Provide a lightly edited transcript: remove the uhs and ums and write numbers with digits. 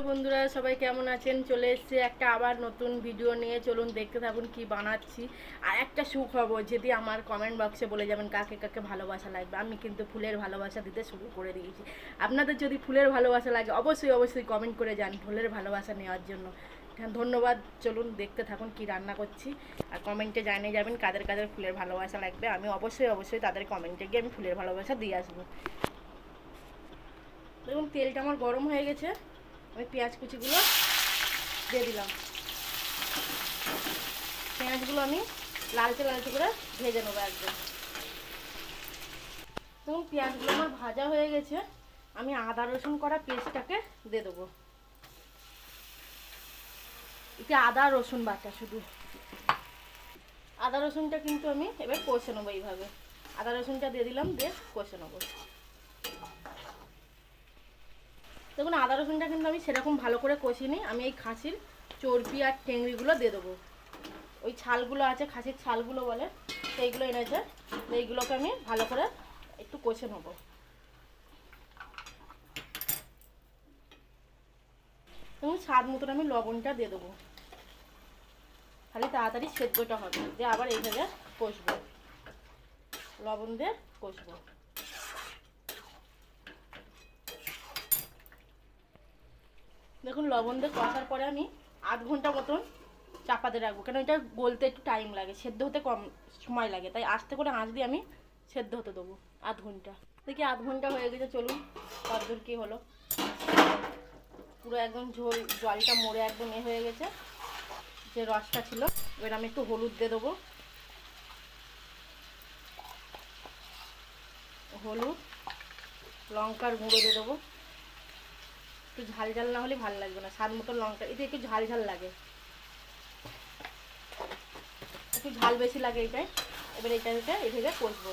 বন্ধুরা, সবাই কেমন আছেন? চলে এসেছে একটা আবার নতুন ভিডিও নিয়ে। চলুন দেখতে থাকুন কি বানাচ্ছি। আর একটা সুখবর, যদি আমার কমেন্ট বক্সে বলে যাবেন কাকে কাকে ভালোবাসা লাগবে, আমি কিন্তু ফুলের ভালোবাসা দিতে শুরু করে দিয়েছি। আপনাদের যদি ফুলের ভালোবাসা লাগে অবশ্যই অবশ্যই কমেন্ট করে যান ফুলের ভালোবাসা নেওয়ার জন্য। ধন্যবাদ। চলুন দেখতে থাকুন কি রান্না করছি। আর কমেন্টে জানিয়ে যাবেন কাদের কাদের ফুলের ভালোবাসা লাগবে। আমি অবশ্যই অবশ্যই তাদের কমেন্টে গিয়ে আমি ফুলের ভালোবাসা দিয়ে আসবো। দেখুন তেলটা আমার গরম হয়ে গেছে। আমি পেঁয়াজ কুচিগুলো দিয়ে দিলাম। পেঁয়াজগুলো আমি লালচে লালচে করে ভেজে নেবো একদম। দেখুন পেঁয়াজগুলো আমার ভাজা হয়ে গেছে। আমি আদা রসুন করা পেস্টটাকে দিয়ে দেবো। এটা আদা রসুন বাটা, শুধু আদা রসুনটা কিন্তু আমি এবার কষে নেবো এইভাবে। আদা রসুনটা দিয়ে দিলাম, দিয়ে কষে নেবো। দেখুন আদা রসুনটা কিন্তু আমি সেরকম ভালো করে কষিনি। আমি এই খাসির চর্বি আর টেংরিগুলো দিয়ে দেবো। ওই ছালগুলো আছে, খাসির ছালগুলো বলে, সেইগুলো এনেছে। এইগুলোকে আমি ভালো করে একটু কষে নেবো। এবং স্বাদ মতন আমি লবণটা দিয়ে দেবো, খালি তাড়াতাড়ি সেদ্ধটা হবে। দিয়ে আবার এইভাবে কষবো, লবণ দিয়ে কষবো। দেখুন লবণ দিয়ে কষার পরে আমি আধ ঘন্টা মতন চাপাতে রাখবো, কেন এটা গলতে একটু টাইম লাগে, সেদ্ধ হতে কম সময় লাগে, তাই আস্তে করে আঁচ দিয়ে আমি সেদ্ধ হতে দেবো আধ ঘন্টা। দেখি আধ ঘন্টা হয়ে গেছে, চলুন কতদূর কী হলো। পুরো একদম ঝোল, জলটা মরে একদম হয়ে গেছে, যে রসটা ছিল। এবার আমি একটু হলুদ দিয়ে দেবো, হলুদ, লঙ্কার গুঁড়ো দিয়ে দেবো। একটু ঝাল ঝাল না হলে ভালো লাগবে না, স্বাদ মতো লঙ্কা, এতে একটু ঝাল ঝাল লাগে, একটু ঝাল বেশি লাগে এটাই। এবার এটাকে এভাবে কষবো।